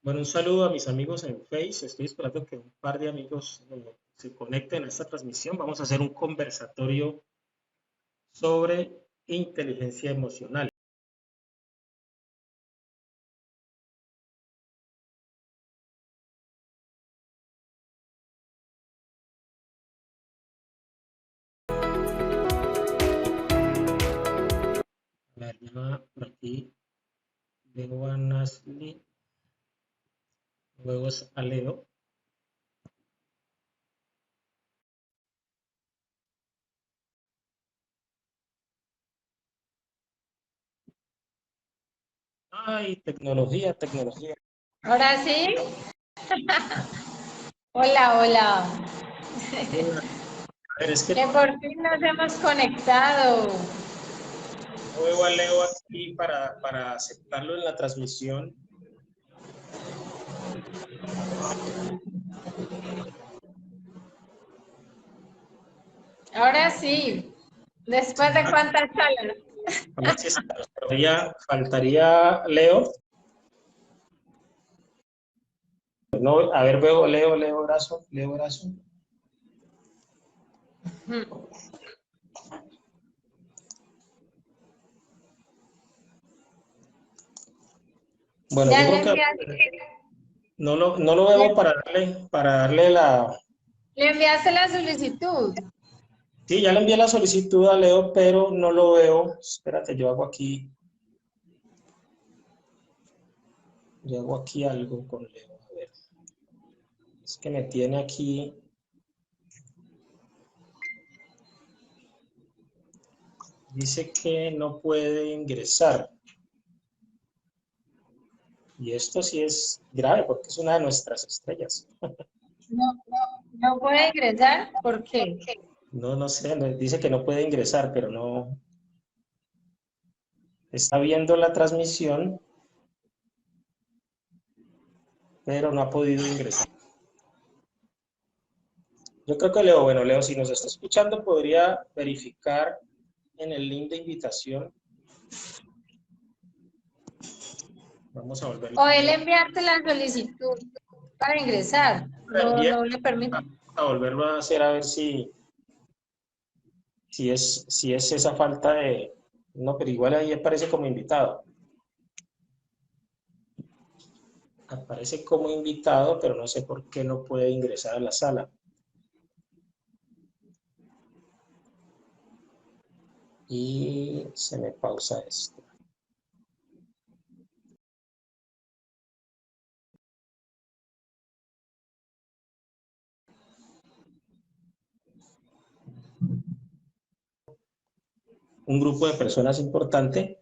Bueno, un saludo a mis amigos en Face. Estoy esperando que un par de amigos se conecten a esta transmisión. Vamos a hacer un conversatorio sobre inteligencia emocional. A ver, ya por aquí veo a Nasli, luego es a Leo. Ay, tecnología, tecnología. Ahora sí. Hola, hola. A ver, es que Que por fin nos hemos conectado. no veo a Leo aquí para aceptarlo en la transmisión. Ahora sí. ¿Después de cuántas salas? A ver si faltaría Leo. No, a ver, veo Leo brazo, Leo brazo. Bueno, Ya yo le creo que no lo veo para darle la... enviaste la solicitud. Sí, ya le envié la solicitud a Leo, pero no lo veo. Espérate, yo hago aquí algo con Leo. A ver, es que me tiene aquí. Dice que no puede ingresar. Y esto sí es grave porque es una de nuestras estrellas. No puede ingresar. ¿Por qué? No sé, dice que no puede ingresar, pero no está viendo la transmisión, pero no ha podido ingresar. Yo creo que Leo, si nos está escuchando, podría verificar en el link de invitación. Vamos a volverlo O él enviarte la solicitud para ingresar. No le permite. a volverlo a hacer a ver si es esa falta de... No, pero igual ahí aparece como invitado. Aparece como invitado, pero no sé por qué no puede ingresar a la sala. Y se me pausa esto. Un grupo de personas importante.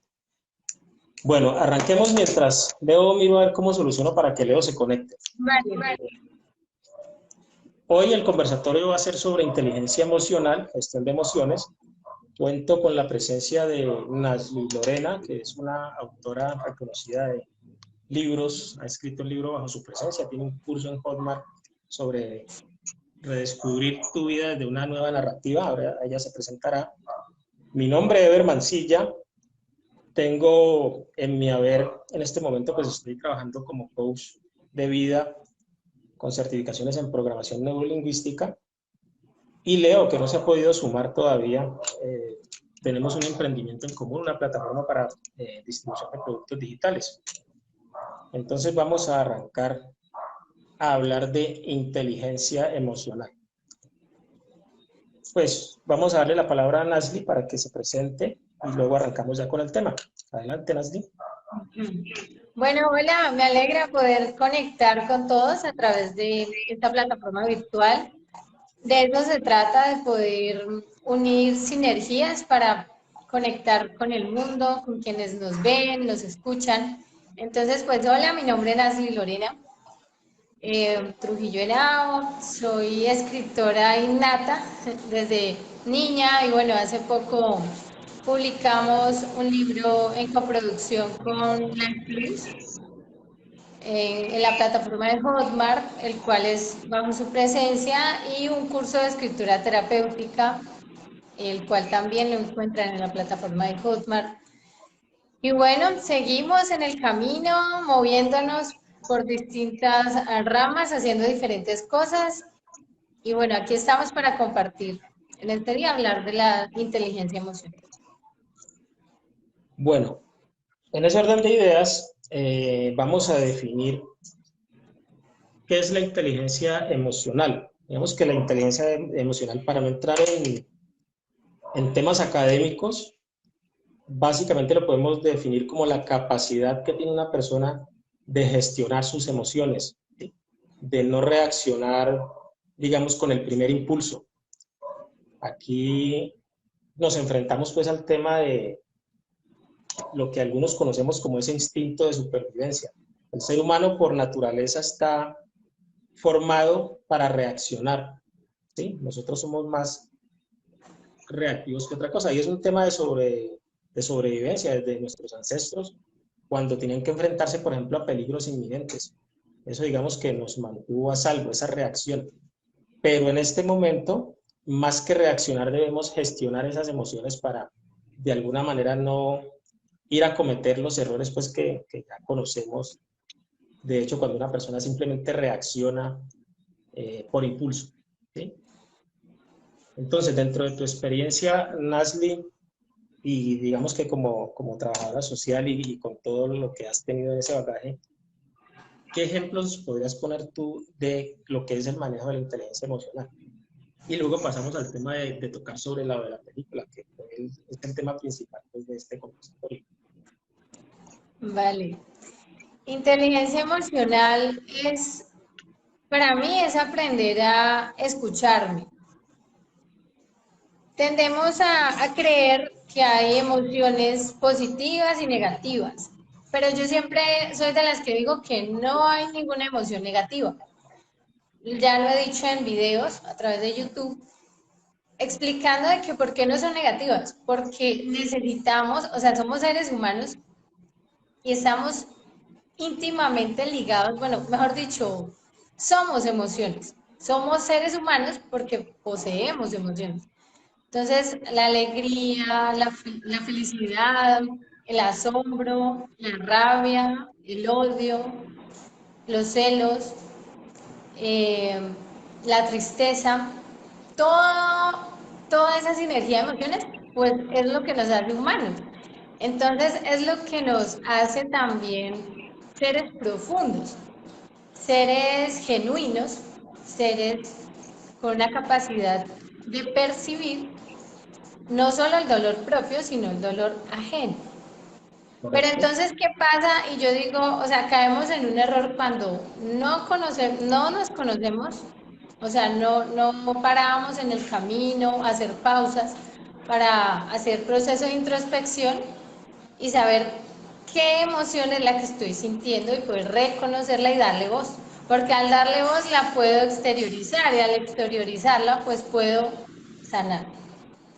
Bueno, arranquemos mientras Leo miro a ver cómo soluciono para que Leo se conecte. Vale. Hoy el conversatorio va a ser sobre inteligencia emocional, gestión de emociones. Cuento con la presencia de Nasli Lorena, que es una autora reconocida de libros, ha escrito un libro bajo su presencia, tiene un curso en Hotmart sobre redescubrir tu vida desde una nueva narrativa, ahora ella se presentará. Mi nombre es Ever Mancilla, tengo en mi haber, en este momento pues estoy trabajando como coach de vida con certificaciones en programación neurolingüística. Y Leo, que no se ha podido sumar todavía, tenemos un emprendimiento en común, una plataforma para distribución de productos digitales. Entonces vamos a arrancar a hablar de inteligencia emocional. Pues vamos a darle la palabra a Nasli para que se presente y luego arrancamos ya con el tema. Adelante, Nasli. Bueno, hola, me alegra poder conectar con todos a través de esta plataforma virtual. De eso se trata, de poder unir sinergias para conectar con el mundo, con quienes nos ven, nos escuchan. Entonces, pues hola, mi nombre es Nasli Lorena Trujillo Henao, soy escritora innata desde niña y bueno, hace poco publicamos un libro en coproducción con Netflix en la plataforma de Hotmart, el cual es bajo su presencia, y un curso de escritura terapéutica, el cual también lo encuentran en la plataforma de Hotmart. Y bueno, seguimos en el camino, moviéndonos por distintas ramas haciendo diferentes cosas. Y bueno, aquí estamos para compartir en este día, hablar de la inteligencia emocional. Bueno, en ese orden de ideas, vamos a definir qué es la inteligencia emocional. Digamos que la inteligencia emocional, para no entrar en temas académicos, básicamente lo podemos definir como la capacidad que tiene una persona de gestionar sus emociones, ¿sí? De no reaccionar, digamos, con el primer impulso. Aquí nos enfrentamos pues al tema de lo que algunos conocemos como ese instinto de supervivencia. El ser humano por naturaleza está formado para reaccionar, ¿sí? Nosotros somos más reactivos que otra cosa, y es un tema de sobrevivencia desde nuestros ancestros, cuando tenían que enfrentarse, por ejemplo, a peligros inminentes. Eso digamos que nos mantuvo a salvo, esa reacción. Pero en este momento, más que reaccionar, debemos gestionar esas emociones para, de alguna manera, no ir a cometer los errores pues, que ya conocemos. De hecho, cuando una persona simplemente reacciona por impulso, ¿sí? Entonces, dentro de tu experiencia, Nasli, y digamos que como trabajadora social y con todo lo que has tenido en ese bagaje, ¿qué ejemplos podrías poner tú de lo que es el manejo de la inteligencia emocional? Y luego pasamos al tema de tocar sobre la de la película, que es el tema principal pues, de este conversatorio. Vale. Inteligencia emocional es, para mí, es aprender a escucharme. Tendemos a creer que hay emociones positivas y negativas, pero yo siempre soy de las que digo que no hay ninguna emoción negativa. Ya lo he dicho en videos a través de YouTube, explicando de que por qué no son negativas, porque necesitamos, o sea, somos seres humanos y estamos íntimamente ligados, bueno, mejor dicho, somos emociones, somos seres humanos porque poseemos emociones. Entonces, la alegría, la felicidad, el asombro, la rabia, el odio, los celos, eh, la tristeza, todo, toda esa sinergia de emociones, pues es lo que nos hace humanos. Entonces, es lo que nos hace también seres profundos, seres genuinos, seres con una capacidad de percibir no solo el dolor propio, sino el dolor ajeno. Pero ¿Correcto? entonces, ¿qué pasa? Y yo digo, o sea, caemos en un error cuando no nos conocemos, o sea, no paramos en el camino, a hacer pausas para hacer proceso de introspección y saber qué emoción es la que estoy sintiendo y poder reconocerla y darle voz. Porque al darle voz la puedo exteriorizar y al exteriorizarla pues puedo sanar.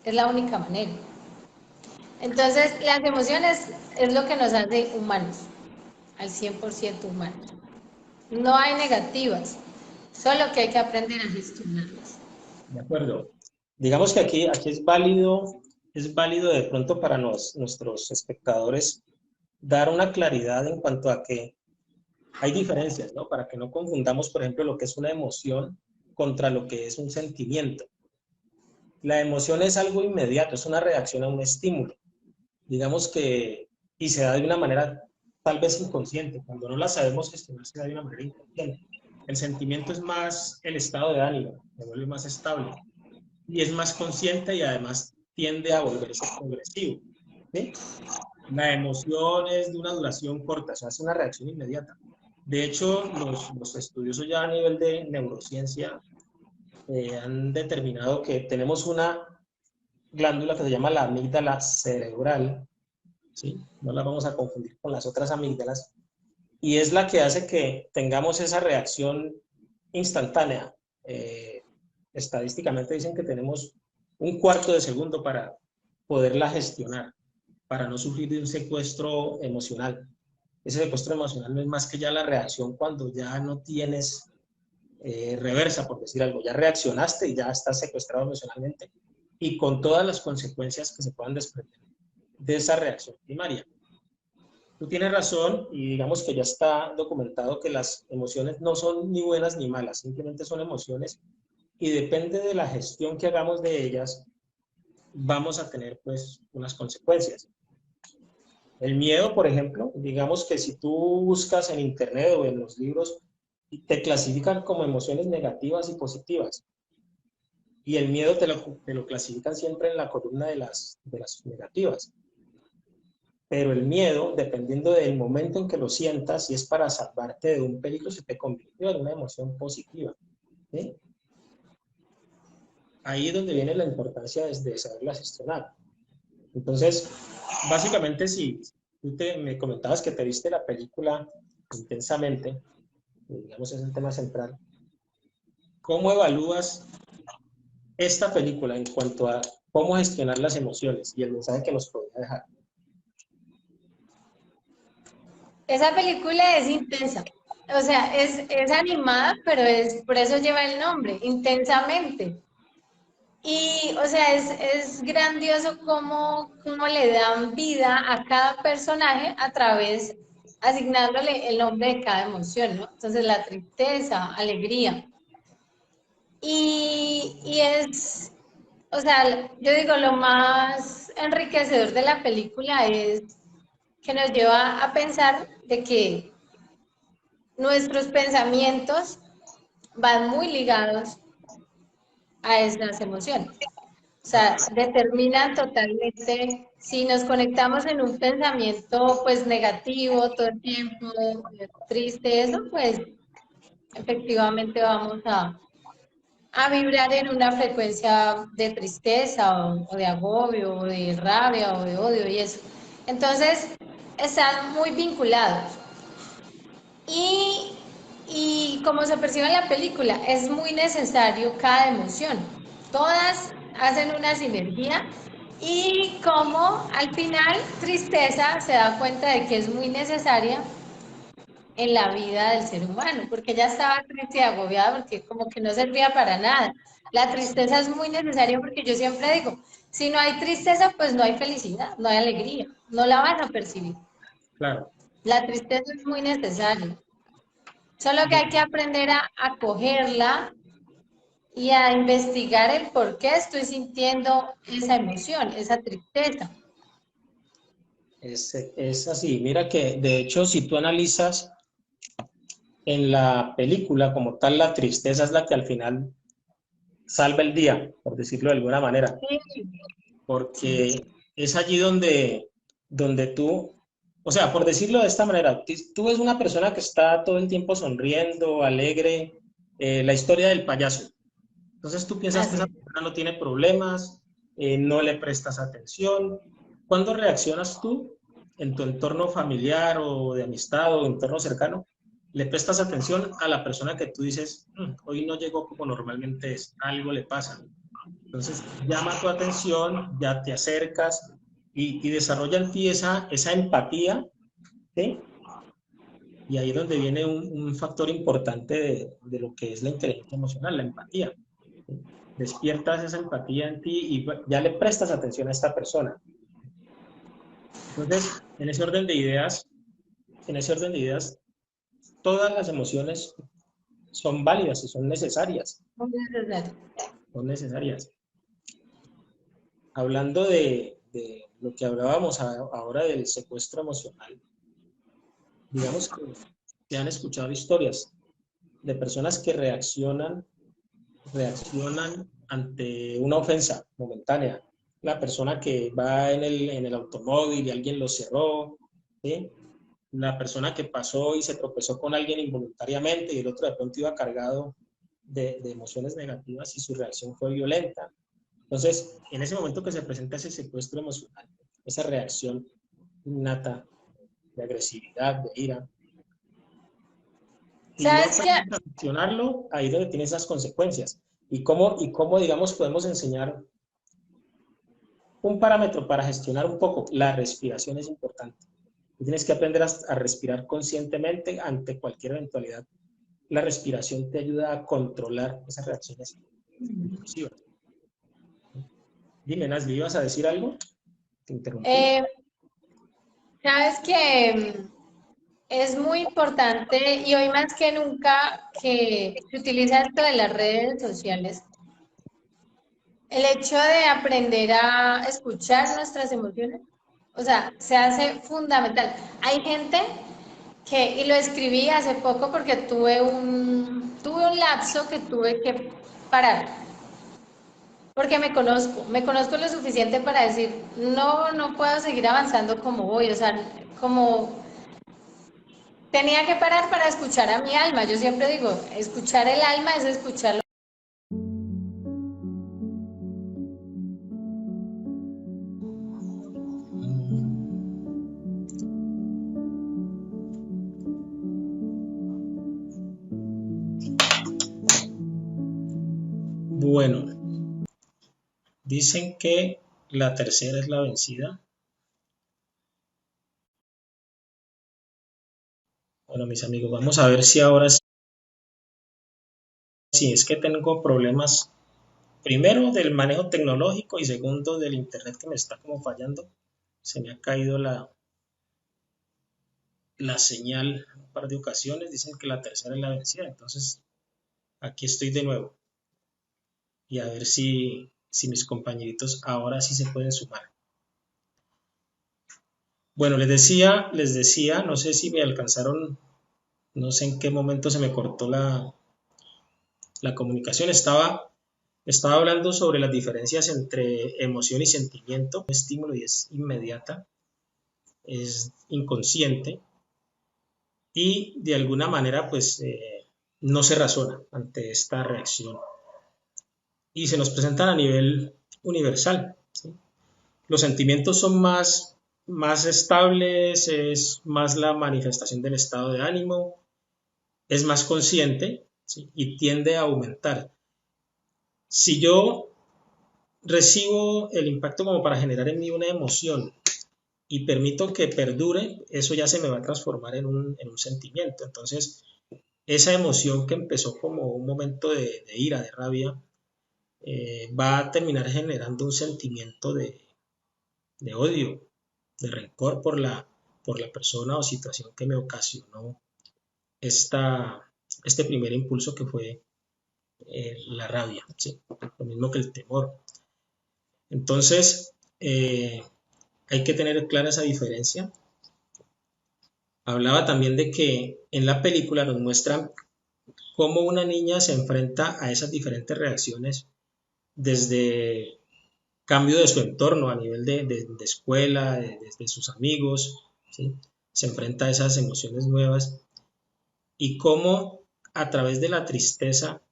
Es la única manera. Entonces, las emociones es lo que nos hace humanos, al 100% humanos. No hay negativas, solo que hay que aprender a gestionarlas. De acuerdo. Digamos que aquí es válido de pronto para nuestros espectadores dar una claridad en cuanto a que hay diferencias, ¿no? Para que no confundamos, por ejemplo, lo que es una emoción contra lo que es un sentimiento. La emoción es algo inmediato, es una reacción a un estímulo. Digamos que, y se da de una manera tal vez inconsciente. Cuando no la sabemos gestionar, se da de una manera inconsciente. El sentimiento es más el estado de ánimo, se vuelve más estable y es más consciente y además tiende a volverse progresivo, ¿sí? La emoción es de una duración corta, o sea, es una reacción inmediata. De hecho, los estudiosos ya a nivel de neurociencia han determinado que tenemos una glándula que se llama la amígdala cerebral, ¿sí? No la vamos a confundir con las otras amígdalas, y es la que hace que tengamos esa reacción instantánea. Estadísticamente dicen que tenemos un cuarto de segundo para poderla gestionar, para no sufrir de un secuestro emocional. Ese secuestro emocional no es más que ya la reacción cuando ya no tienes reversa, por decir algo, ya reaccionaste y ya estás secuestrado emocionalmente y con todas las consecuencias que se puedan desprender de esa reacción primaria. tú tienes razón y digamos que ya está documentado que las emociones no son ni buenas ni malas, simplemente son emociones y depende de la gestión que hagamos de ellas, vamos a tener pues unas consecuencias. El miedo, por ejemplo, digamos que si tú buscas en internet o en los libros, te clasifican como emociones negativas y positivas. Y el miedo te lo clasifican siempre en la columna de las negativas. Pero el miedo, dependiendo del momento en que lo sientas, si es para salvarte de un peligro, se te convirtió en una emoción positiva. ¿Sí? Ahí es donde viene la importancia de saberla gestionar. Entonces, básicamente, si me comentabas que te viste la película intensamente, digamos es el tema central, ¿cómo evalúas esta película en cuanto a cómo gestionar las emociones y el mensaje que nos podría dejar? Esa película es intensa. O sea, es animada, pero por eso lleva el nombre, intensamente. Y, o sea, es grandioso cómo le dan vida a cada personaje a través, asignándole el nombre de cada emoción, ¿no? Entonces, la tristeza, alegría. O sea, yo digo, lo más enriquecedor de la película es que nos lleva a pensar de que nuestros pensamientos van muy ligados a esas emociones. O sea, determinan totalmente si nos conectamos en un pensamiento pues negativo todo el tiempo, triste, eso pues efectivamente vamos a vibrar en una frecuencia de tristeza o de agobio o de rabia o de odio y eso. Entonces, están muy vinculados. Y, y como se percibe en la película, es muy necesario cada emoción. Todas hacen una sinergia y como al final tristeza se da cuenta de que es muy necesaria en la vida del ser humano, porque ella estaba triste y agobiada porque como que no servía para nada. La tristeza es muy necesaria porque yo siempre digo, si no hay tristeza, pues no hay felicidad, no hay alegría, no la van a percibir. Claro. La tristeza es muy necesaria. Solo que hay que aprender a cogerla y a investigar el por qué estoy sintiendo esa emoción, esa tristeza. Es así. Mira que, de hecho, si tú analizas en la película como tal, la tristeza es la que al final salva el día, por decirlo de alguna manera, Sí, sí. porque es allí donde tú, o sea, por decirlo de esta manera, tú ves una persona que está todo el tiempo sonriendo, alegre, la historia del payaso. Entonces tú piensas que esa Así. persona no tiene problemas, no le prestas atención. ¿Cuándo reaccionas tú en tu entorno familiar o de amistad o entorno cercano? Le prestas atención a la persona que tú dices, hoy no llegó como normalmente es, algo le pasa. Entonces llama tu atención, ya te acercas y desarrolla en ti esa empatía, ¿sí? Y ahí es donde viene un factor importante de lo que es la inteligencia emocional, la empatía. Despiertas esa empatía en ti y ya le prestas atención a esta persona. Entonces, en ese orden de ideas, todas las emociones son válidas y son necesarias. Muy necesario. Son necesarias. Hablando de lo que hablábamos ahora del secuestro emocional, digamos que se han escuchado historias de personas que reaccionan ante una ofensa momentánea. La persona que va en el automóvil y alguien lo cerró, ¿sí? La persona que pasó y se tropezó con alguien involuntariamente y el otro de pronto iba cargado de emociones negativas y su reacción fue violenta. Entonces, en ese momento que se presenta ese secuestro emocional, esa reacción innata de agresividad, de ira, si no ¿Sabes qué? aprendes a gestionarlo, ahí es donde tiene esas consecuencias. ¿Y cómo, digamos, podemos enseñar un parámetro para gestionar un poco? La respiración es importante. Tienes que aprender a respirar conscientemente ante cualquier eventualidad. La respiración te ayuda a controlar esas reacciones impulsivas. Dime, Nasli, ¿ibas a decir algo? Te interrumpí. Eh, Sabes que es muy importante y hoy más que nunca que se utiliza esto de las redes sociales, el hecho de aprender a escuchar nuestras emociones, o sea, se hace fundamental. Hay gente que, y lo escribí hace poco porque tuve un lapso que tuve que parar, porque me conozco lo suficiente para decir, no, no puedo seguir avanzando como voy, o sea, como tenía que parar para escuchar a mi alma. Yo siempre digo, escuchar el alma es escuchar. Bueno, dicen que la tercera es la vencida. Bueno, mis amigos, vamos a ver si ahora sí es que tengo problemas, primero del manejo tecnológico y segundo del internet que me está como fallando. Se me ha caído la señal un par de ocasiones. Dicen que la tercera es la vencida. Entonces, aquí estoy de nuevo. Y a ver si mis compañeritos ahora sí se pueden sumar. Bueno, les decía, no sé si me alcanzaron, no sé en qué momento se me cortó la comunicación. Estaba hablando sobre las diferencias entre emoción y sentimiento. Un estímulo y es inmediata, es inconsciente y de alguna manera pues no se razona ante esta reacción y se nos presentan a nivel universal, ¿sí? Los sentimientos son más estables, es más la manifestación del estado de ánimo, es más consciente, ¿sí? Y tiende a aumentar. Si yo recibo el impacto como para generar en mí una emoción y permito que perdure, eso ya se me va a transformar en un sentimiento. Entonces, esa emoción que empezó como un momento de ira, de rabia, va a terminar generando un sentimiento de odio, de rencor por la persona o situación que me ocasionó este primer impulso que fue la rabia, ¿sí? Lo mismo que el temor. Entonces, hay que tener clara esa diferencia. Hablaba también de que en la película nos muestran cómo una niña se enfrenta a esas diferentes reacciones desde cambio de su entorno a nivel de escuela, de sus amigos, ¿sí? Se enfrenta a esas emociones nuevas y cómo a través de la tristeza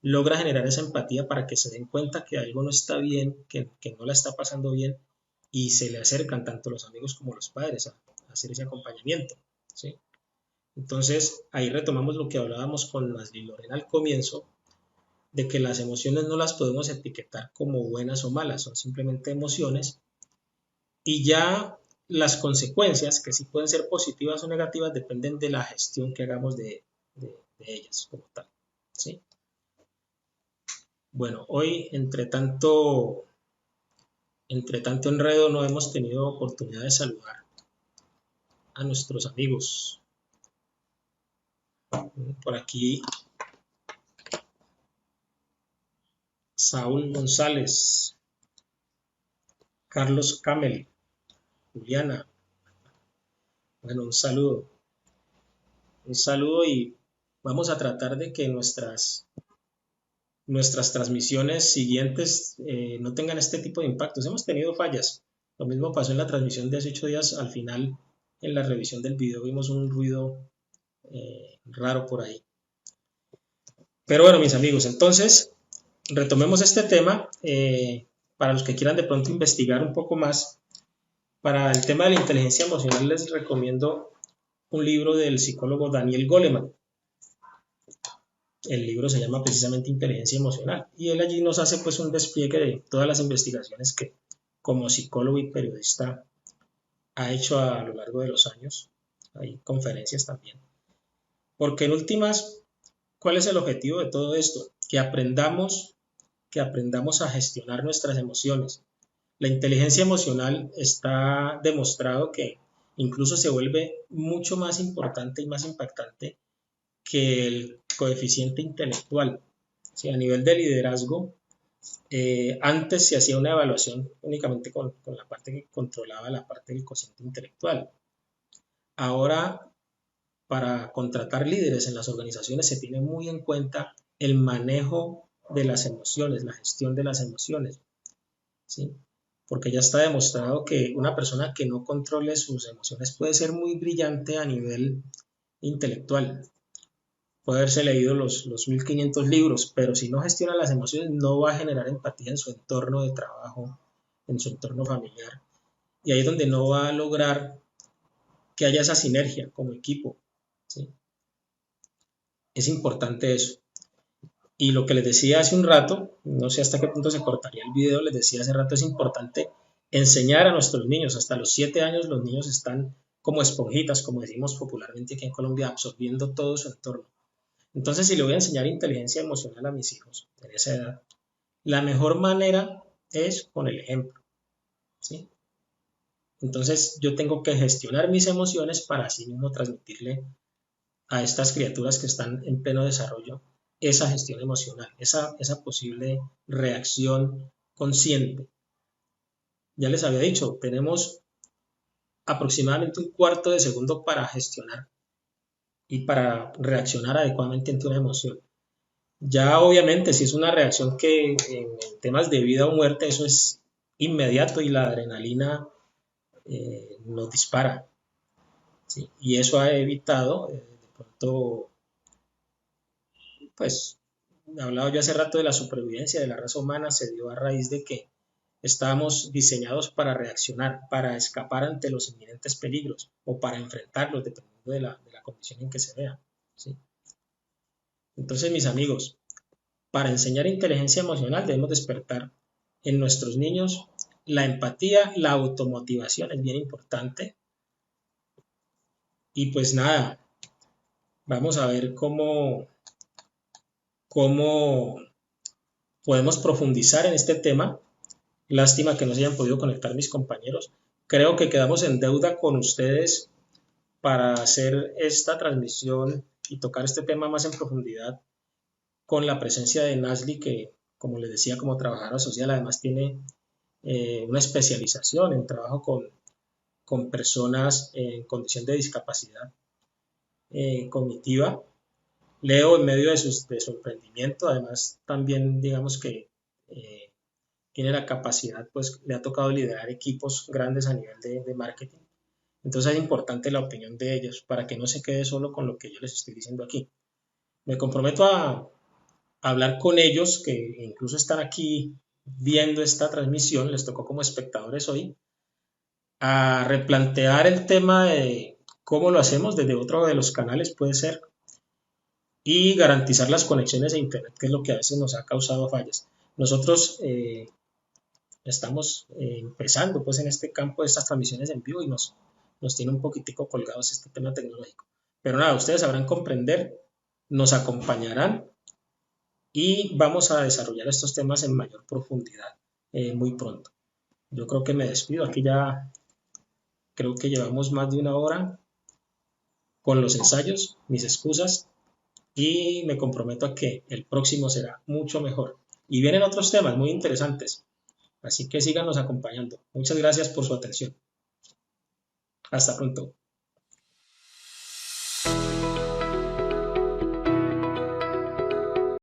logra generar esa empatía para que se den cuenta que algo no está bien, que no la está pasando bien y se le acercan tanto los amigos como los padres a hacer ese acompañamiento, ¿sí? Entonces ahí retomamos lo que hablábamos con Nasli Lorena al comienzo, de que las emociones no las podemos etiquetar como buenas o malas, son simplemente emociones y ya las consecuencias, que sí pueden ser positivas o negativas, dependen de la gestión que hagamos de ellas como tal, ¿sí? Bueno, hoy entre tanto enredo no hemos tenido oportunidad de saludar a nuestros amigos. Por aquí Saúl González, Carlos Camel, Juliana. Bueno, un saludo y vamos a tratar de que nuestras transmisiones siguientes no tengan este tipo de impactos. Hemos tenido fallas. Lo mismo pasó en la transmisión de hace 8 días. Al final, en la revisión del video, vimos un ruido raro por ahí. Pero bueno, mis amigos, entonces retomemos este tema. Para los que quieran de pronto investigar un poco más, para el tema de la inteligencia emocional les recomiendo un libro del psicólogo Daniel Goleman. El libro se llama precisamente Inteligencia Emocional y él allí nos hace pues un despliegue de todas las investigaciones que como psicólogo y periodista ha hecho a lo largo de los años. Hay conferencias también. Porque en últimas, ¿cuál es el objetivo de todo esto? Que aprendamos a gestionar nuestras emociones. La inteligencia emocional está demostrado que incluso se vuelve mucho más importante y más impactante que el coeficiente intelectual. ¿Sí? A nivel de liderazgo, antes se hacía una evaluación únicamente con la parte que controlaba la parte del cociente intelectual. Ahora, para contratar líderes en las organizaciones se tiene muy en cuenta el manejo de las emociones, la gestión de las emociones, ¿sí? Porque ya está demostrado que una persona que no controle sus emociones puede ser muy brillante a nivel intelectual, puede haberse leído los 1500 libros, pero si no gestiona las emociones no va a generar empatía en su entorno de trabajo, en su entorno familiar. Y ahí es donde no va a lograr que haya esa sinergia como equipo, ¿sí? Es importante eso. Y lo que les decía hace un rato, no sé hasta qué punto se cortaría el video, les decía hace rato, es importante enseñar a nuestros niños. Hasta los 7 años los niños están como esponjitas, como decimos popularmente aquí en Colombia, absorbiendo todo su entorno. Entonces, si le voy a enseñar inteligencia emocional a mis hijos en esa edad, la mejor manera es con el ejemplo, ¿sí? Entonces, yo tengo que gestionar mis emociones para así mismo transmitirle a estas criaturas que están en pleno desarrollo esa gestión emocional, esa posible reacción consciente. Ya les había dicho, tenemos aproximadamente un cuarto de segundo para gestionar y para reaccionar adecuadamente ante una emoción. Ya obviamente si es una reacción que en temas de vida o muerte, eso es inmediato y la adrenalina nos dispara, ¿sí? Y eso ha evitado de pronto, pues, hablaba yo hace rato de la supervivencia de la raza humana, se dio a raíz de que estábamos diseñados para reaccionar, para escapar ante los inminentes peligros o para enfrentarlos, dependiendo de la condición en que se vea, ¿sí? Entonces, mis amigos, para enseñar inteligencia emocional debemos despertar en nuestros niños la empatía, la automotivación es bien importante. Y pues nada, vamos a ver cómo podemos profundizar en este tema. Lástima que no se hayan podido conectar mis compañeros. Creo que quedamos en deuda con ustedes para hacer esta transmisión y tocar este tema más en profundidad con la presencia de Nasli, que como les decía, como trabajadora social, además tiene una especialización en trabajo con personas en condición de discapacidad cognitiva. Leo en medio de su emprendimiento, además también digamos que tiene la capacidad, pues le ha tocado liderar equipos grandes a nivel de marketing. Entonces es importante la opinión de ellos para que no se quede solo con lo que yo les estoy diciendo aquí. Me comprometo a hablar con ellos, que incluso están aquí viendo esta transmisión, les tocó como espectadores hoy, a replantear el tema de cómo lo hacemos desde otro de los canales, puede ser, y garantizar las conexiones a Internet, que es lo que a veces nos ha causado fallas. Nosotros estamos empezando pues en este campo de estas transmisiones en vivo y nos tiene un poquitico colgados este tema tecnológico. Pero nada, ustedes sabrán comprender, nos acompañarán y vamos a desarrollar estos temas en mayor profundidad muy pronto. Yo creo que me despido, aquí ya creo que llevamos más de una hora con los ensayos, mis excusas, y me comprometo a que el próximo será mucho mejor. Y vienen otros temas muy interesantes, así que síganos acompañando. Muchas gracias por su atención. Hasta pronto.